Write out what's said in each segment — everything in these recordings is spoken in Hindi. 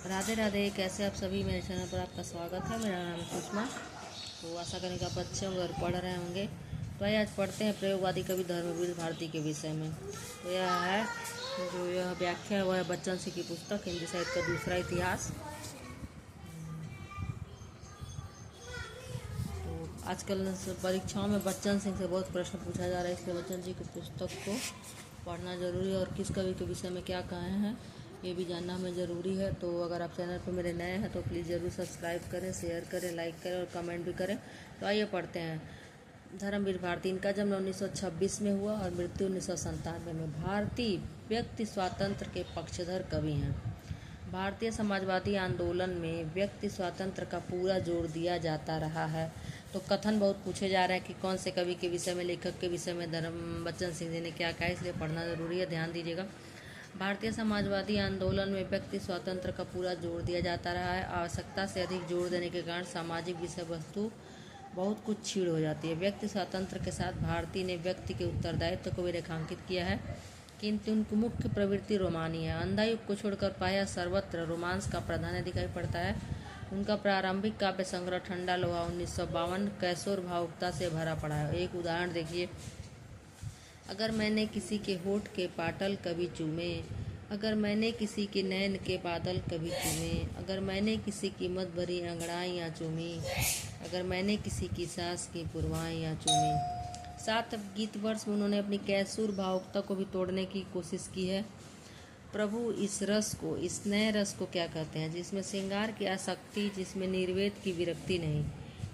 राधे राधे। कैसे आप सभी, मेरे चैनल पर आपका स्वागत है। मेरा नाम है सुषमा। तो आशा करें कि आप अच्छे होंगे और पढ़ रहे होंगे। तो आइए आज पढ़ते हैं प्रयोगवादी कवि धर्मवीर भारती के विषय में। तो यह है जो यह व्याख्या है वह है बच्चन सिंह की पुस्तक हिंदी साहित्य का दूसरा इतिहास। तो आजकल परीक्षाओं में बच्चन सिंह से बहुत प्रश्न पूछा जा रहा है, इसलिए बच्चन जी की पुस्तक को पढ़ना जरूरी है और किस कवि के विषय में क्या कहे हैं ये भी जानना हमें ज़रूरी है। तो अगर आप चैनल पर मेरे नए हैं तो प्लीज़ ज़रूर सब्सक्राइब करें, शेयर करें, लाइक करें और कमेंट भी करें। तो आइए पढ़ते हैं। धर्मवीर भारती, इनका जन्म 1926 में हुआ और मृत्यु 1997 में। भारती व्यक्ति स्वातंत्र के पक्षधर कवि हैं। भारतीय समाजवादी आंदोलन में व्यक्ति स्वातंत्र का पूरा जोर दिया जाता रहा है। तो कथन बहुत पूछे जा रहे हैं कि कौन से कवि के विषय में, लेखक के विषय में बच्चन सिंह जी ने क्या कहा, इसलिए पढ़ना ज़रूरी है, ध्यान दीजिएगा। भारतीय समाजवादी आंदोलन में व्यक्ति स्वातंत्र का पूरा जोर दिया जाता रहा है। आवश्यकता से अधिक जोर देने के कारण सामाजिक विषय वस्तु बहुत कुछ छीड़ हो जाती है। व्यक्ति स्वातंत्र के साथ भारती ने व्यक्ति के उत्तरदायित्व को भी रेखांकित किया है, किंतु उनकी मुख्य प्रवृत्ति रोमानी है। अंधा युग को छोड़कर प्रायः सर्वत्र रोमांस का प्राधान्य दिखाई पड़ता है। उनका प्रारंभिक काव्य संग्रह ठंडा लोहा 1952 कैशोर भावुकता से भरा पड़ा है। एक उदाहरण देखिए। अगर मैंने किसी के होठ के पाटल कभी चूमे, अगर मैंने किसी के नैन के बादल कभी चूमे, अगर मैंने किसी की मत भरी अंगड़ाइयाँ चूमी, अगर मैंने किसी की सांस की पुरवाइयाँ चूमी। 7 गीत वर्ष में उन्होंने अपनी कैसूर भावुकता को भी तोड़ने की कोशिश की है। प्रभु इस रस को, इस नए रस को क्या कहते हैं, जिसमें श्रृंगार की आसक्ति, जिसमें निर्वेद की विरक्ति नहीं,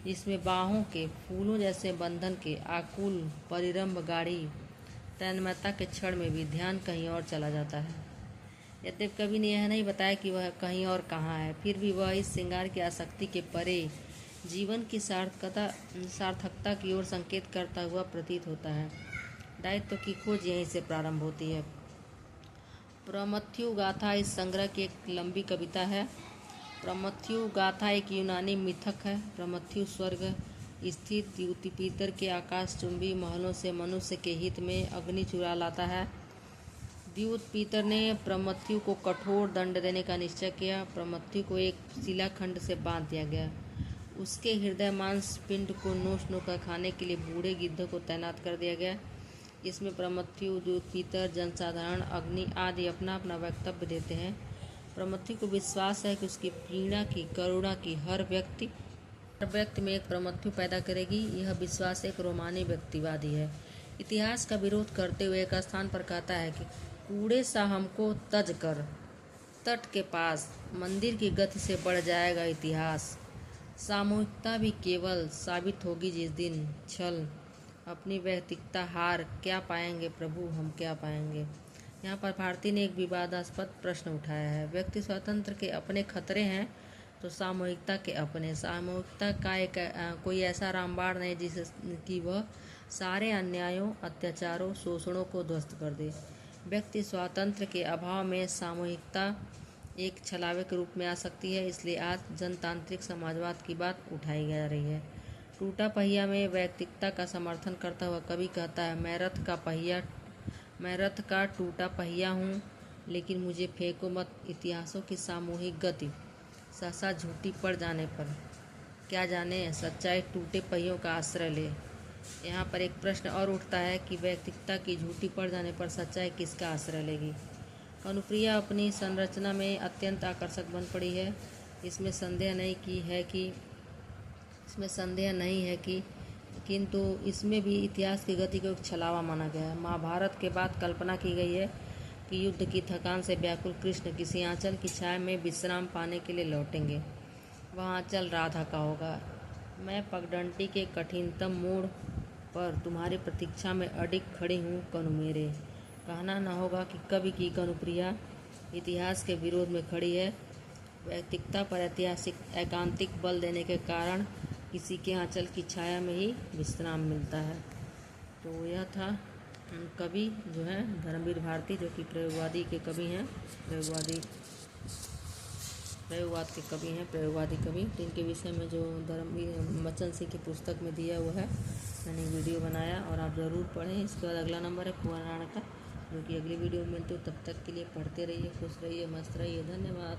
जिसमें बाहों के फूलों जैसे बंधन के आकुल परिरंभ गाढ़ी तन्मयता के क्षण में भी ध्यान कहीं और चला जाता है। यद्यपि कवि ने यह नहीं बताया कि वह कहीं और कहाँ है, फिर भी वह इस श्रृंगार की आसक्ति के परे जीवन की सार्थकता की ओर संकेत करता हुआ प्रतीत होता है। दायित्व की खोज यहीं से प्रारंभ होती है। प्रमथ्यु गाथा इस संग्रह की एक लंबी कविता है। प्रमथ्यु गाथा एक यूनानी मिथक है। प्रमथ्यु स्वर्ग स्थित द्यूत पीतर के आकाशचुंबी महलों से मनुष्य के हित में अग्नि चुरा लाता है। द्यूत पीतर ने प्रमथ्यु को कठोर दंड देने का निश्चय किया। प्रमथ्यु को एक शिलाखंड से बांध दिया गया। उसके हृदय मांस पिंड को नोच नोच कर खाने के लिए बूढ़े गिद्धों को तैनात कर दिया गया। इसमें प्रमथ्यु, द्यूत पीतर, जनसाधारण, अग्नि आदि अपना अपना वक्तव्य देते हैं। प्रमथ्यु को विश्वास है कि उसकी पीड़ा की, करुणा की हर व्यक्ति में एक प्रमथ्यु पैदा करेगी। यह विश्वास एक रोमानी व्यक्तिवादी है। इतिहास का विरोध करते हुए एक स्थान पर कहता है कि कूड़े सा हमको तज कर, तट के पास मंदिर की गति से बढ़ जाएगा इतिहास। सामूहिकता भी केवल साबित होगी जिस दिन छल अपनी व्यक्तिगता हार, क्या पाएंगे प्रभु हम, क्या पाएंगे। यहाँ पर भारती ने एक विवादास्पद प्रश्न उठाया है। व्यक्ति स्वातंत्र के अपने खतरे हैं तो सामूहिकता के अपने। सामूहिकता का एक कोई ऐसा रामबाण नहीं जिसकी वह सारे अन्यायों, अत्याचारों, शोषणों को ध्वस्त कर दे। व्यक्ति स्वातंत्र के अभाव में सामूहिकता एक छलावे के रूप में आ सकती है। इसलिए आज जनतांत्रिक समाजवाद की बात उठाई जा रही है। टूटा पहिया में व्यक्तिगता का समर्थन करता हुआ कवि कहता है, मैं रथ का टूटा पहिया हूँ, लेकिन मुझे फेंको मत इतिहासों की सामूहिक गति। सहसा झूठी पड़ जाने पर क्या जाने सच्चाई टूटे पहियों का आश्रय ले। यहाँ पर एक प्रश्न और उठता है कि व्यक्तिगता की झूठी पड़ जाने पर सच्चाई किसका आश्रय लेगी। अनुप्रिया अपनी संरचना में अत्यंत आकर्षक बन पड़ी है। इसमें संदेह नहीं है कि किंतु इसमें भी इतिहास की गति को एक छलावा माना गया है। महाभारत के बाद कल्पना की गई है कि युद्ध की थकान से व्याकुल कृष्ण किसी आंचल की छाया में विश्राम पाने के लिए लौटेंगे। वह आंचल राधा का होगा। मैं पगडंडी के कठिनतम मोड़ पर तुम्हारी प्रतीक्षा में अडिग खड़ी हूँ कनु मेरे। कहना न होगा कि कवि की कनुप्रिया इतिहास के विरोध में खड़ी है। व्यक्तिगता पर ऐतिहासिक एकांतिक बल देने के कारण किसी के आंचल की छाया में ही विश्राम मिलता है। तो यह था कवि जो है धर्मवीर भारती, जो कि प्रयोगवादी के कवि हैं, प्रयोगवाद के कवि हैं, प्रयोगवादी कवि। तो इनके विषय में जो बच्चन सिंह की पुस्तक में दिया हुआ है, मैंने वीडियो बनाया और आप ज़रूर पढ़ें। इसके बाद अगला नंबर है कुंवर राणा का, जो कि अगली वीडियो में मिलते हो। तब तक के लिए पढ़ते रहिए, खुश रहिए, मस्त रहिए। धन्यवाद।